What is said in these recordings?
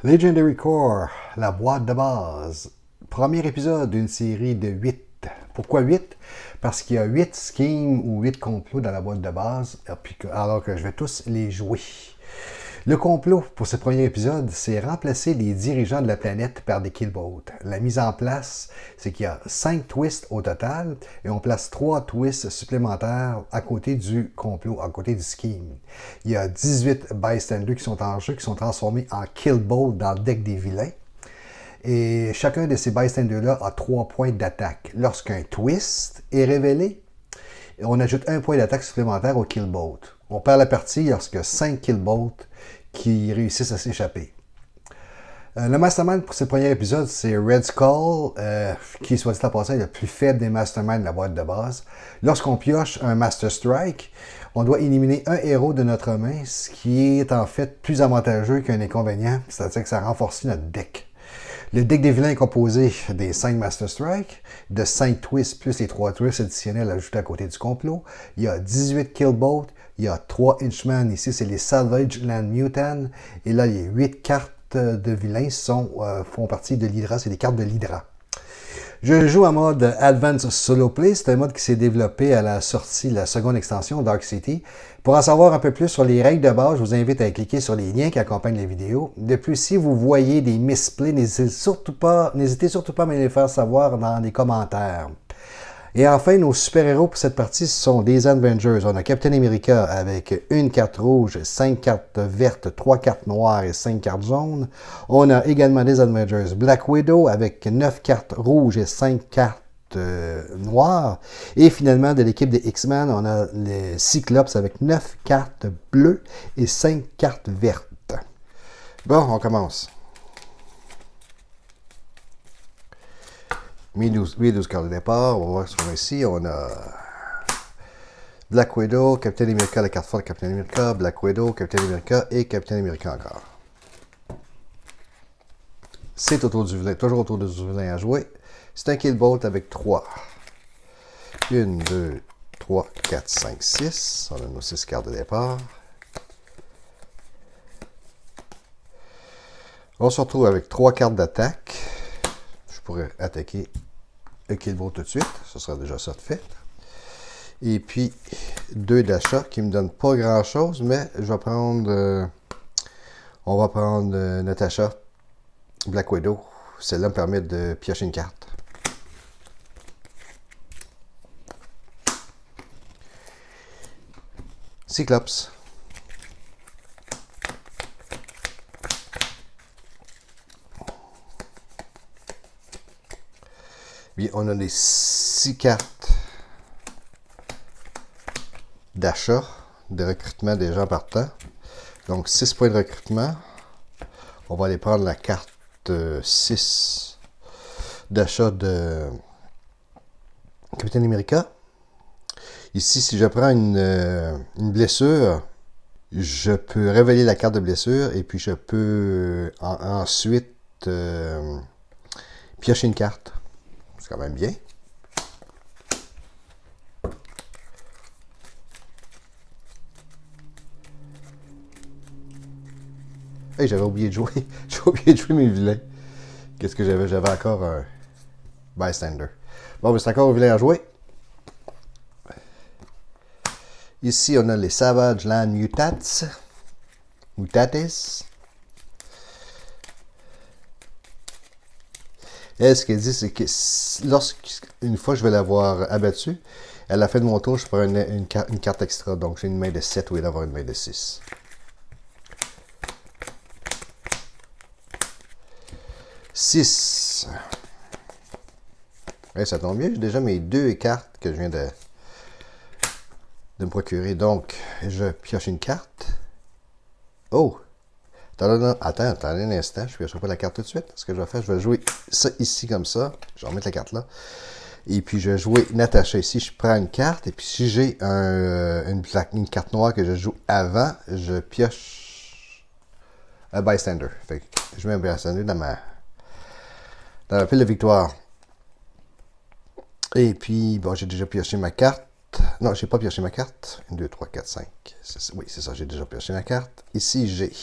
Legendary Core, la boîte de base. Premier épisode d'une série de 8. Pourquoi 8? Parce qu'il y a 8 schemes ou 8 complots dans la boîte de base, alors que je vais tous les jouer. Le complot pour ce premier épisode, c'est remplacer les dirigeants de la planète par des killboats. La mise en place, c'est qu'il y a 5 twists au total et on place 3 twists supplémentaires à côté du complot, à côté du scheme. Il y a 18 bystanders qui sont en jeu, qui sont transformés en killboats dans le deck des vilains. Et chacun de ces bystanders-là a 3 points d'attaque. Lorsqu'un twist est révélé, on ajoute 1 point d'attaque supplémentaire au killboat. On perd la partie lorsque 5 killboats qui réussissent à s'échapper. Le mastermind pour ce premier épisode, c'est Red Skull, qui, soit dit en passant, est le plus faible des masterminds de la boîte de base. Lorsqu'on pioche un Master Strike, on doit éliminer un héros de notre main, ce qui est en fait plus avantageux qu'un inconvénient, c'est-à-dire que ça renforce notre deck. Le deck des vilains est composé des 5 Master Strike, de 5 twists plus les 3 twists additionnels ajoutés à côté du complot. Il y a 18 killboats, il y a 3 Inchman ici, c'est les Salvage Land Mutant. Et là, il y a 8 cartes de vilains font partie de l'Hydra, c'est des cartes de l'Hydra. Je joue en mode Advanced Solo Play, c'est un mode qui s'est développé à la sortie de la seconde extension Dark City. Pour en savoir un peu plus sur les règles de base, je vous invite à cliquer sur les liens qui accompagnent la vidéo. De plus, si vous voyez des misplays, n'hésitez surtout pas à me les faire savoir dans les commentaires. Et enfin, nos super-héros pour cette partie, ce sont des Avengers. On a Captain America avec une carte rouge, 5 cartes vertes, 3 cartes noires et 5 cartes jaunes. On a également des Avengers Black Widow avec 9 cartes rouges et 5 cartes noires. Et finalement, de l'équipe des X-Men, on a les Cyclops avec 9 cartes bleues et 5 cartes vertes. Bon, on commence. Mes 12 cartes de départ, on va voir ce qu'on a ici. On a Black Widow, Captain America, la carte forte Captain America, Black Widow, Captain America et Captain America encore. C'est autour du vilain, toujours autour du vilain à jouer. C'est un killboat avec 3. 1, 2, 3, 4, 5, 6. On a nos 6 cartes de départ. On se retrouve avec 3 cartes d'attaque. Je pourrais attaquer le killboat tout de suite. Ce sera déjà ça de fait. Et puis, 2 d'achat qui ne me donnent pas grand-chose, mais je vais prendre... on va prendre notre achat Black Widow. Celle-là me permet de piocher une carte. Cyclops. Bien, on a les 6 cartes d'achat, de recrutement des gens partant. Donc, 6 points de recrutement. On va aller prendre la carte 6 d'achat de Captain America. Ici, si je prends une blessure, je peux révéler la carte de blessure et puis je peux ensuite piocher une carte. C'est quand même bien. Hey, j'avais oublié de jouer. J'ai oublié de jouer mes vilains. Qu'est-ce que j'avais? J'avais encore un bystander. Bon, c'est encore un vilain à jouer. Ici, on a les Savage Land Mutates. Elle, ce qu'elle dit, c'est que une fois je vais l'avoir abattue, à la fin de mon tour, je prends une carte extra. Donc, j'ai une main de 7 au lieu d'avoir une main de 6. Six. Ouais, ça tombe bien, j'ai déjà mes 2 cartes que je viens de me procurer. Donc, je pioche une carte. Oh! Attends un instant, je ne piocherai pas la carte tout de suite. Ce que je vais faire, je vais jouer ça ici comme ça. Je vais remettre la carte là. Et puis, je vais jouer Natasha ici. Je prends une carte. Et puis, si j'ai une carte noire que je joue avant, je pioche un bystander. Fait que je mets un bystander dans ma pile de victoire. Et puis, bon, j'ai déjà pioché ma carte. Non, j'ai pas pioché ma carte. 1, 2, 3, 4, 5. Oui, c'est ça, j'ai déjà pioché ma carte. Ici, j'ai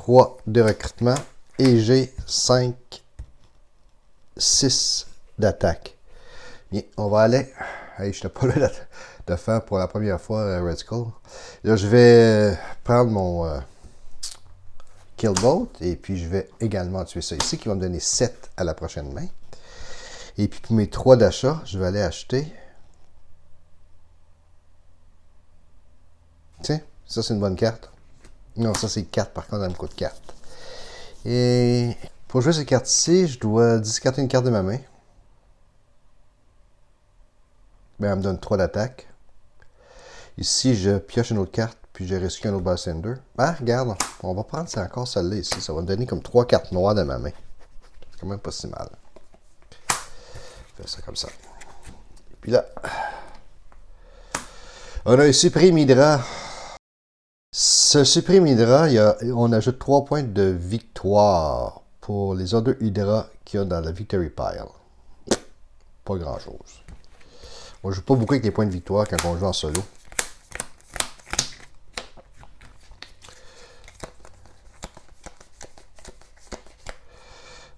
3 de recrutement et j'ai 6 d'attaque. Bien, on va aller. Hey, je n'étais pas là de faire pour la première fois Red Skull. Là, je vais prendre mon Killbolt et puis je vais également tuer ça ici qui va me donner 7 à la prochaine main. Et puis pour mes 3 d'achat, je vais aller acheter. Tiens, ça c'est une bonne carte. Non, ça c'est 4 par contre, elle me coûte 4. Et pour jouer cette carte-ci, je dois discarter une carte de ma main. Ben, elle me donne 3 d'attaque. Ici, je pioche une autre carte, puis je risque un autre bystander. Ah, regarde, on va prendre c'est encore celle-là ici. Ça va me donner comme 3 cartes noires de ma main. C'est quand même pas si mal. Je fais ça comme ça. Et puis là, on a un Supreme Hydra. Ce Supreme Hydra, on ajoute 3 points de victoire pour les autres Hydra qu'il y a dans la Victory Pile. Pas grand-chose. On joue pas beaucoup avec les points de victoire quand on joue en solo.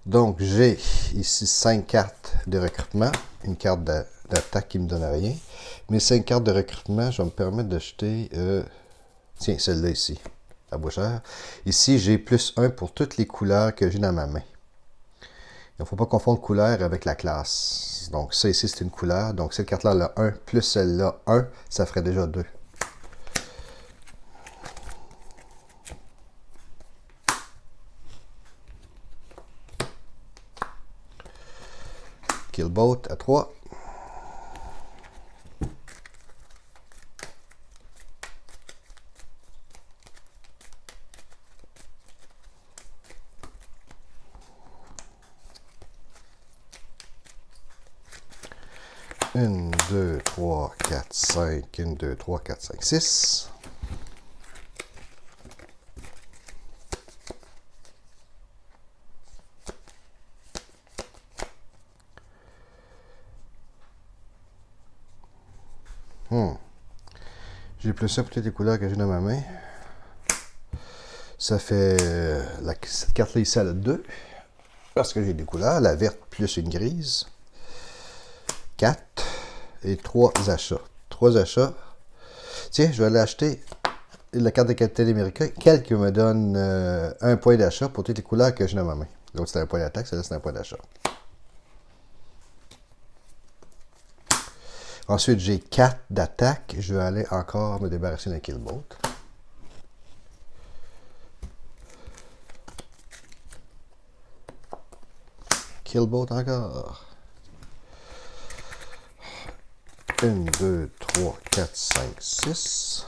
Donc, j'ai ici 5 cartes de recrutement, une carte d'attaque qui ne me donne rien. Mes 5 cartes de recrutement, je vais me permettre d'acheter, tiens, celle-là ici, la bouchère. Ici, j'ai plus 1 pour toutes les couleurs que j'ai dans ma main. Il ne faut pas confondre couleur avec la classe. Donc, ça ici, c'est une couleur. Donc, cette carte-là, elle a 1, plus celle-là, 1, ça ferait déjà 2. Killbolt à 3. Une, 2, 3, 4, 5. 1, 2, 3, 4, 5, 6. J'ai plus ça pour toutes les couleurs que j'ai dans ma main. Ça fait... cette carte-là ici, elle a 2. Parce que j'ai des couleurs. La verte plus une grise. 4. Et 3 achats. 3 achats. Tiens, je vais aller acheter la carte de Captain America. Quelle qui me donne 1 point d'achat pour toutes les couleurs que j'ai dans ma main. L'autre, c'est un point d'attaque. Celle-là, c'est un point d'achat. Ensuite, j'ai 4 d'attaque. Je vais aller encore me débarrasser d'un Killbolt. Killbolt encore. 1, 2, 3, 4, 5, 6.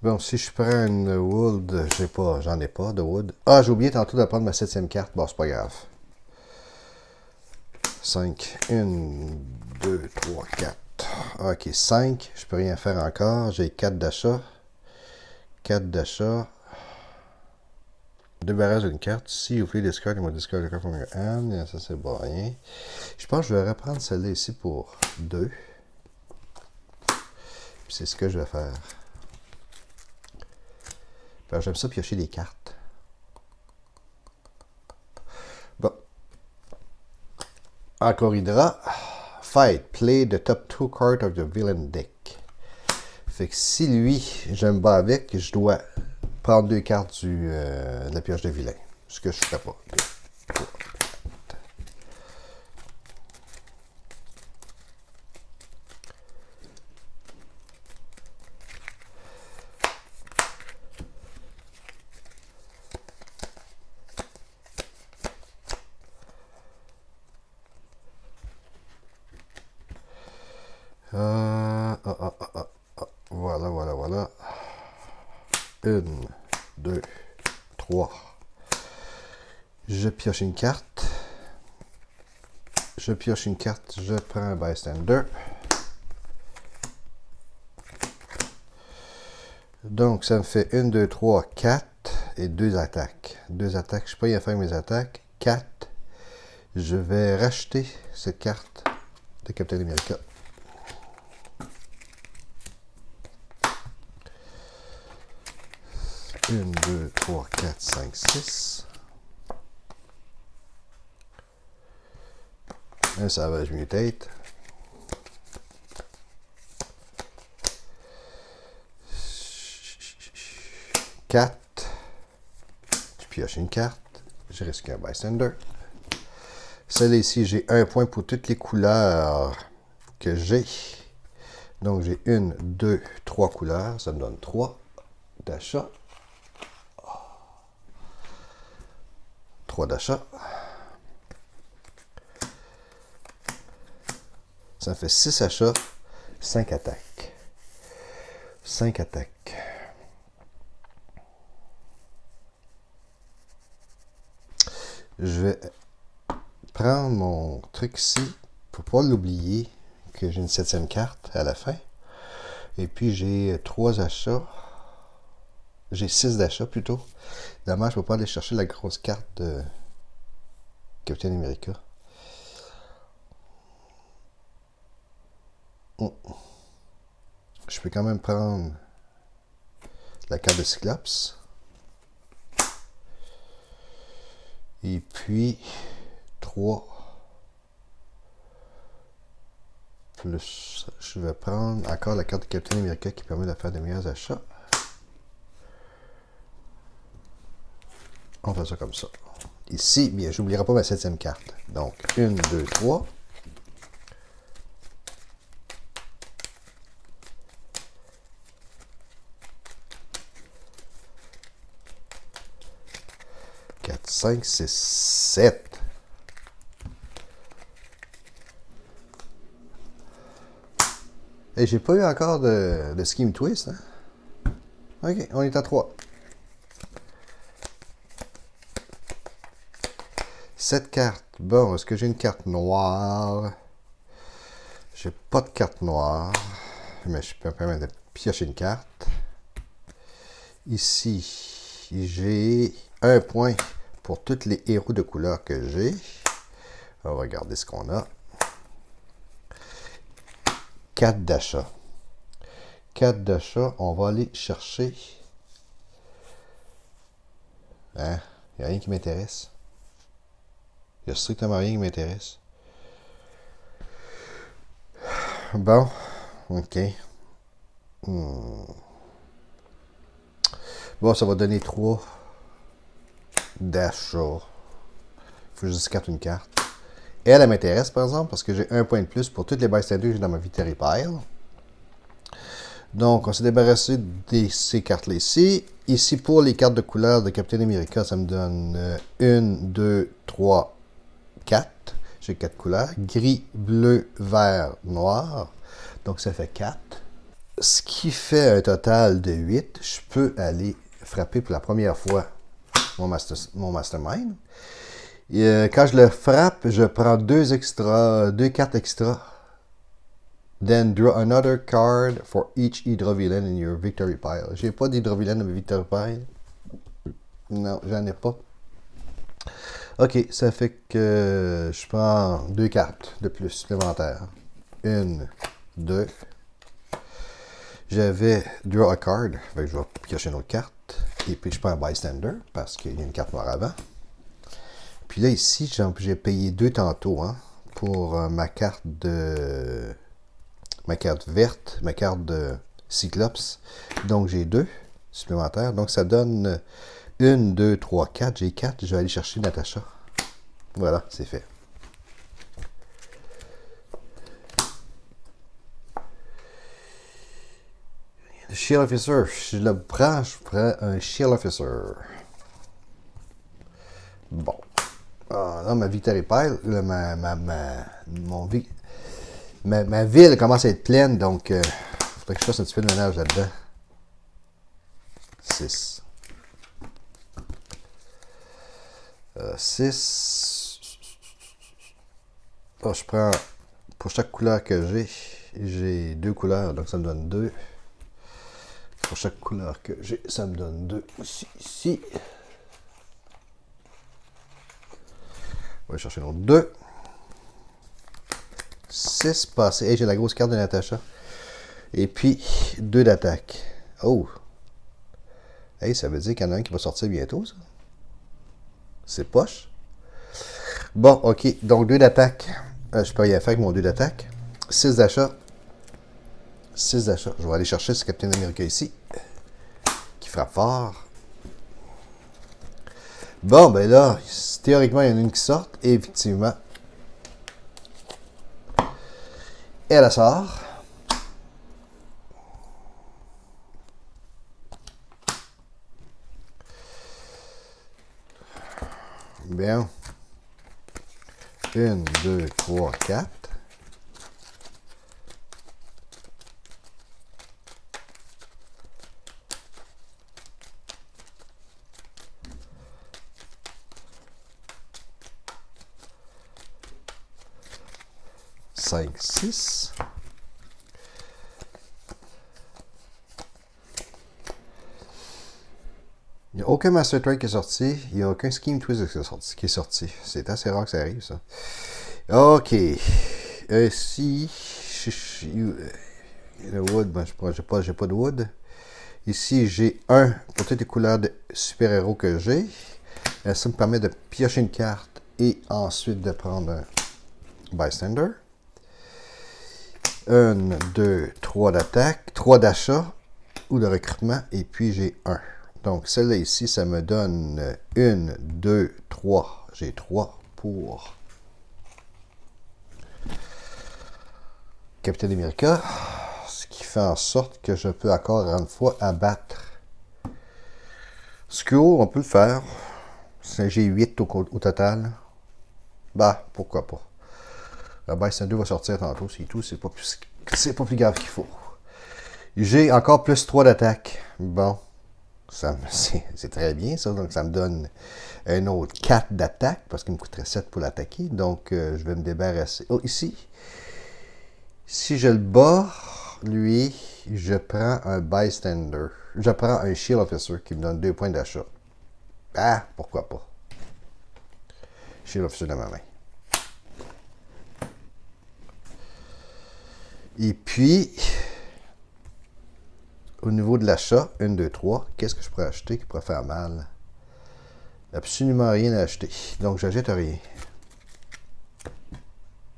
Bon, si je prends une wood, j'en ai pas de wood. Ah, j'ai oublié tantôt de prendre ma 7e carte. Bon, c'est pas grave. 5, 1, 2, 3, 4. Ok, 5. Je peux rien faire encore. J'ai 4 d'achat. 4 d'achat. Débarrasse d'une carte. Si vous voulez discard, il m'a discard the card from your hand. Ça, c'est bon, rien. Je pense que je vais reprendre celle-là ici pour 2. Puis c'est ce que je vais faire. J'aime ça piocher des cartes. Bon. Encore Hydra. Fight. Play the top 2 cards of the villain deck. Fait que si lui, je me bats avec, je dois prendre 2 cartes de la pioche de vilain. Ce que je ne ferai pas. 2, 3. Voilà. 1, 2, 3. Je pioche une carte. Je prends un bystander. Donc, ça me fait 1, 2, 3, 4 et 2 attaques. 2 attaques. Je peux rien faire mes attaques. 4. Je vais racheter cette carte de Captain America. 1, 2, 3, 4, 5, 6. Un Savage Mutate. Quatre. Je pioche une carte. Je risque un Bystander. Celle ici, j'ai un point pour toutes les couleurs que j'ai. Donc j'ai 1, 2, 3 couleurs. Ça me donne 3 d'achat. 3 d'achat. Ça me fait 6 achats, 5 attaques. 5 attaques. Je vais prendre mon truc ici pour pas l'oublier que j'ai une 7e carte à la fin. Et puis j'ai 3 achats. J'ai 6 d'achats plutôt. Dommage, je ne peux pas aller chercher la grosse carte de Captain America. Je peux quand même prendre la carte de Cyclops. Et puis 3 plus, je vais prendre encore la carte de Captain America qui permet de faire de meilleurs achats. On fait ça comme ça. Ici, bien, j'oublierai pas ma 7e carte. Donc, 1, 2, 3. Quatre, 5, 6, 7. Et j'ai pas eu encore de Scheme Twist. Hein? Ok, on est à 3. 7 cartes. Bon, est-ce que j'ai une carte noire? J'ai pas de carte noire. Mais je peux me permettre de piocher une carte. Ici, j'ai un point pour tous les héros de couleur que j'ai. On va regarder ce qu'on a. 4 d'achat. 4 d'achat. On va aller chercher. Hein? Il n'y a rien qui m'intéresse. Il n'y a strictement rien qui m'intéresse. Bon. OK. Bon, ça va donner 3 d'achat. Il faut juste discarter une carte. Elle m'intéresse, par exemple, parce que j'ai un point de plus pour toutes les bystanders que j'ai dans ma Victory Pile. Donc, on s'est débarrassé de ces cartes-là ici. Ici, pour les cartes de couleur de Captain America, ça me donne 1, 2, 3, 4. J'ai 4 couleurs. Gris, bleu, vert, noir. Donc, ça fait 4. Ce qui fait un total de 8. Je peux aller frapper pour la première fois mon Mastermind. Et, quand je le frappe, je prends 2 cartes extra. Then draw another card for each Hydra villain in your victory pile. J'ai pas d'Hydra villain dans ma victory pile. Non, j'en ai pas. Ok, ça fait que je prends 2 cartes de plus supplémentaires. 1, 2. J'avais draw a card. Fait que je vais piocher une autre carte. Et puis je prends un bystander parce qu'il y a une carte noire avant. Puis là ici, j'ai payé 2 tantôt hein, pour ma carte de... ma carte verte, ma carte de Cyclops. Donc, j'ai 2 supplémentaires. Donc, ça donne 1, 2, 3, 4. J'ai 4. Je vais aller chercher Natasha. Voilà, c'est fait. Shield Officer. Je le prends, je prends un Shield Officer. Bon. Ah, là, ma Victory Pile, là, ma ville commence à être pleine, donc il faudrait que je fasse un petit peu de ménage là-dedans. 6. 6. Oh, je prends, pour chaque couleur que j'ai 2 couleurs, donc ça me donne 2. Pour chaque couleur que j'ai, ça me donne 2 aussi, ici. On va chercher l'autre 2. 6 passés. Hey, j'ai la grosse carte de Natasha. Et puis, 2 d'attaque. Oh! Hey, ça veut dire qu'il y en a un qui va sortir bientôt, ça. C'est poche. Bon, ok. Donc, 2 d'attaque. Je peux rien faire avec mon 2 d'attaque. 6 d'achat. 6 d'achat. Je vais aller chercher ce Captain America ici. Qui frappe fort. Bon, ben là, théoriquement, il y en a une qui sort. Et effectivement, elle sort. Bien. 1, 2, 3, 4. Cinq, 6. Il n'y a aucun Master Trade qui est sorti. Il n'y a aucun Scheme Twist qui est sorti. C'est assez rare que ça arrive, ça. OK. Ici, le wood, ben, j'ai pas de wood. Ici, j'ai un pour toutes les couleurs de super-héros que j'ai. Ça me permet de piocher une carte et ensuite de prendre un bystander. 1, 2, 3 d'attaque, 3 d'achat ou de recrutement, et puis j'ai 1. Donc, celle-là ici, ça me donne 1, 2, 3. J'ai 3 pour Captain America, ce qui fait en sorte que je peux encore une fois abattre Skrull. On peut le faire. J'ai 8 au total. Bah, pourquoi pas. Le Bystander va sortir tantôt, c'est tout. C'est pas plus grave qu'il faut. J'ai encore plus 3 d'attaque. Bon. C'est très bien, ça. Donc, ça me donne un autre 4 d'attaque, parce qu'il me coûterait 7 pour l'attaquer. Donc, je vais me débarrasser. Oh, ici. Si je le bats, lui, je prends un bystander. Je prends un shield officer qui me donne 2 points d'achat. Ah, pourquoi pas. Shield officer dans ma main. Et puis, au niveau de l'achat, 1, 2, 3, qu'est-ce que je pourrais acheter qui pourrait faire mal? Absolument rien à acheter. Donc, j'achète rien.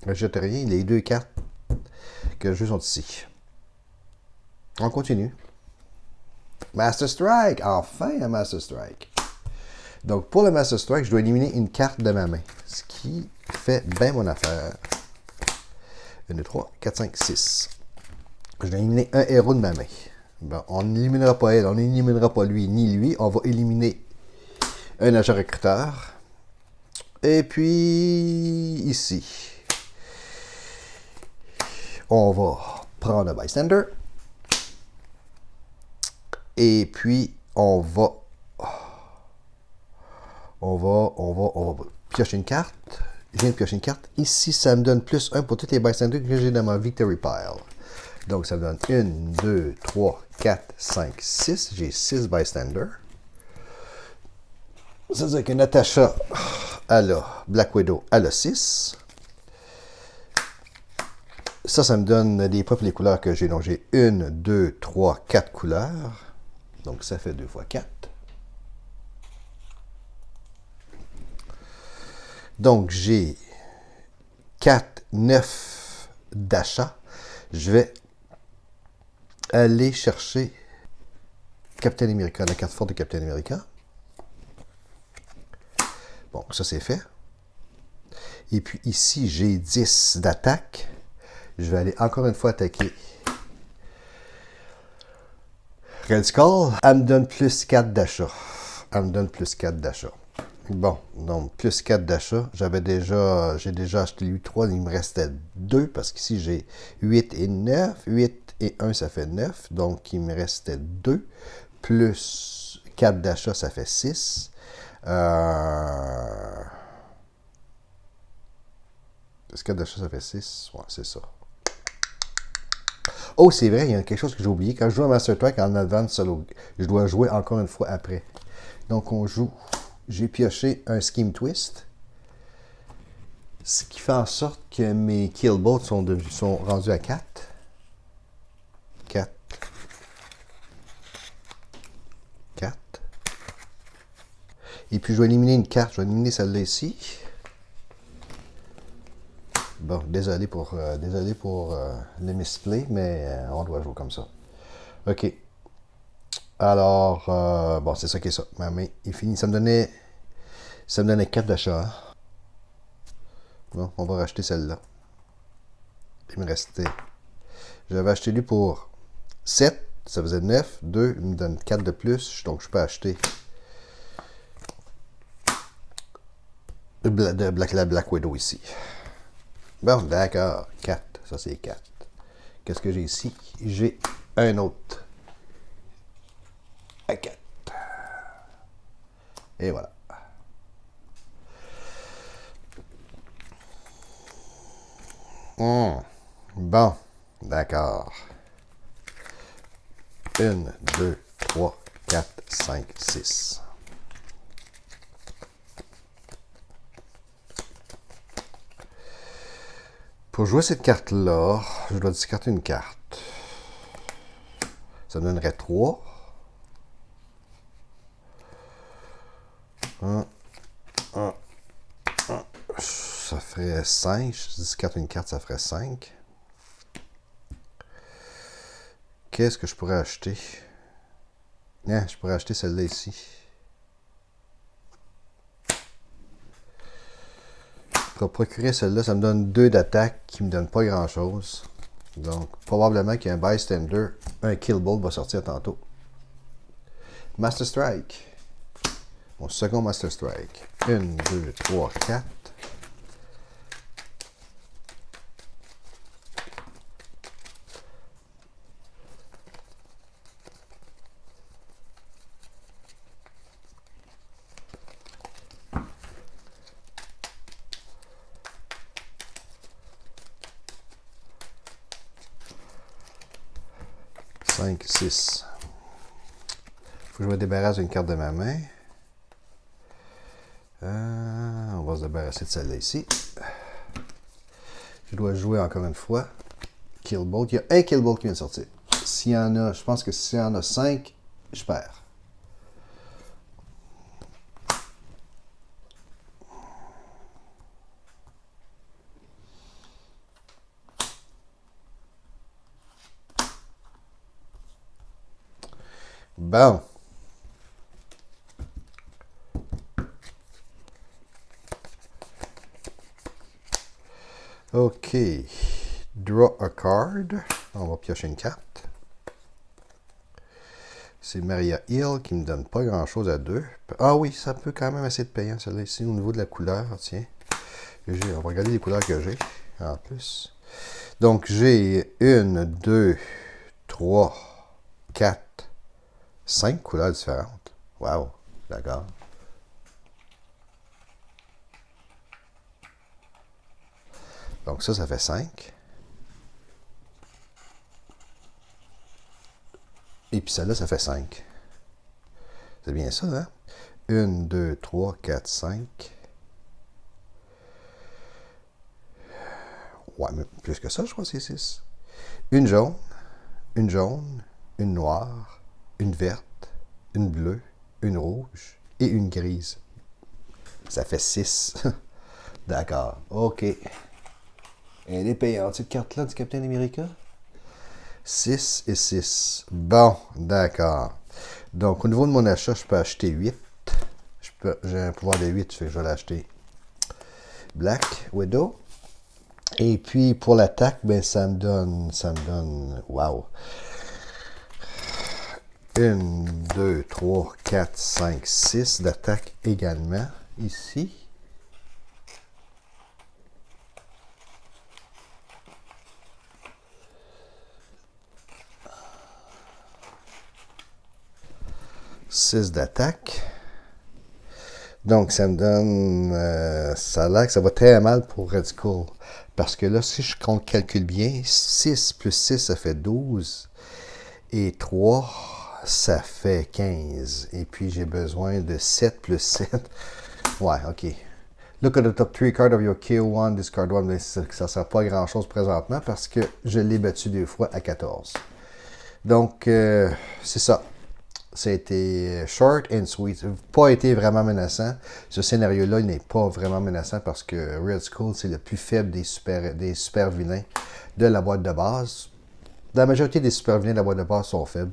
J'achète rien. Les 2 cartes que je joue sont ici. On continue. Master Strike! Enfin, un Master Strike. Donc, pour le Master Strike, je dois éliminer une carte de ma main. Ce qui fait bien mon affaire. 1, 2, 3, 4, 5, 6. Je dois éliminer un héros de ma main. Bon, on n'éliminera pas elle, on n'éliminera pas lui, ni lui. On va éliminer un agent recruteur. Et puis, ici, on va prendre un bystander. Et puis, on va piocher une carte. Je viens de piocher une carte. Ici, ça me donne plus 1 pour tous les bystanders que j'ai dans ma victory pile. Donc, ça me donne 1, 2, 3, 4, 5, 6. J'ai 6 bystanders. Ça veut dire que Natasha, elle a Black Widow, elle a 6. Ça me donne des points pour les couleurs que j'ai. Donc, j'ai 1, 2, 3, 4 couleurs. Donc, ça fait 2 fois 4. Donc, j'ai 4, 9 d'achat. Je vais aller chercher Captain America, la carte forte de Captain America. Bon, ça c'est fait. Et puis ici, j'ai 10 d'attaque. Je vais aller encore une fois attaquer Red Skull. Elle me donne plus 4 d'achat. Elle me donne plus 4 d'achat. Bon, donc plus 4 d'achat. J'ai déjà acheté lui 3, il me restait 2 parce qu'ici j'ai 8 et 9. 8 et 1, ça fait 9. Donc il me restait 2. Plus 4 d'achat, ça fait 6. 4 d'achat, ça fait 6. Ouais, c'est ça. Oh, c'est vrai, il y a quelque chose que j'ai oublié. Quand je joue à Master Track en Advance Solo, je dois jouer encore une fois après. Donc on joue. J'ai pioché un Scheme Twist. Ce qui fait en sorte que mes Killbots sont rendus à 4. 4. 4. Et puis, je vais éliminer une carte. Je vais éliminer celle-là ici. Bon, désolé pour le misplay, mais on doit jouer comme ça. OK. Alors, bon, c'est ça qui est ça. Ma main est finie. Ça me donnait 4 d'achat. Bon, on va racheter celle-là. Il me restait... J'avais acheté lui pour 7. Ça faisait 9. 2, il me donne 4 de plus. Donc, je peux acheter la Black Widow ici. Bon, d'accord. 4. Ça, c'est 4. Qu'est-ce que j'ai ici? J'ai un autre. À 4. Et voilà. Bon, d'accord. 1, 2, 3, 4, 5, 6. Pour jouer cette carte-là, je dois discarter une carte. Ça me donnerait 3. 1, 1, 1. Ça ferait 5. Je discarte une carte, ça ferait 5. Qu'est-ce que je pourrais acheter? Je pourrais acheter celle-là ici. Pour procurer celle-là, ça me donne 2 d'attaque qui ne me donne pas grand-chose. Donc, probablement qu'il y a un bystander. Un kill bolt va sortir tantôt. Master Strike. Mon second Master Strike. 1, 2, 3, 4. Cinq, 6. Faut que je me débarrasse d'une carte de ma main. On va se débarrasser de celle-là ici. Je dois jouer encore une fois. Kill Bolt. Il y a un Kill Bolt qui vient de sortir. S'il y en a, je pense que s'il y en a 5, je perds. Bon. OK. Draw a card. On va piocher une carte. C'est Maria Hill qui ne me donne pas grand-chose à 2. Ah oui, ça peut quand même assez de payant, celle-là ici, au niveau de la couleur. Tiens. On va regarder les couleurs que j'ai, en plus. Donc, j'ai 1, 2, 3, 4, 5 couleurs différentes. Wow, d'accord. Donc ça fait 5. Et puis celle-là, ça fait 5. C'est bien ça, hein? 1, 2, 3, 4, 5. Ouais, mais plus que ça, je crois que c'est 6. Une jaune, une noire, une verte, une bleue, une rouge et une grise. Ça fait 6. D'accord, ok. Elle est payante, cette carte-là du Captain America? 6 et 6. Bon, d'accord. Donc, au niveau de mon achat, je peux acheter 8. J'ai un pouvoir de 8, fait que je vais l'acheter. Black Widow. Et puis, pour l'attaque, ben, ça me donne, wow. 1, 2, 3, 4, 5, 6 d'attaque également, ici. Six d'attaque. Donc, ça me donne... ça a l'air que ça va très mal pour Radical. Parce que là, si je compte calcule bien, 6 plus 6, ça fait 12. Et 3, ça fait 15. Et puis, j'ai besoin de 7 plus 7. Ouais, OK. Look at the top 3 cards of your KO1, discard 1. Ça ne sert pas à grand-chose présentement parce que je l'ai battu 2 fois à 14. Donc, c'est ça. Ça a été short and sweet. Ça n'a pas été vraiment menaçant. Ce scénario-là n'est pas vraiment menaçant parce que Red Skull, c'est le plus faible des super vilains de la boîte de base. La majorité des super vilains de la boîte de base sont faibles.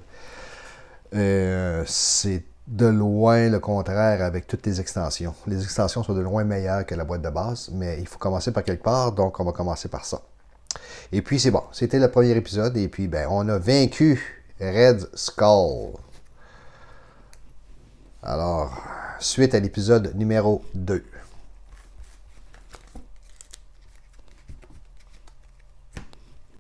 C'est de loin le contraire avec toutes les extensions. Les extensions sont de loin meilleures que la boîte de base, mais il faut commencer par quelque part, donc on va commencer par ça. Et puis c'est bon, c'était le premier épisode, et puis ben on a vaincu Red Skull. Alors, suite à l'épisode numéro 2.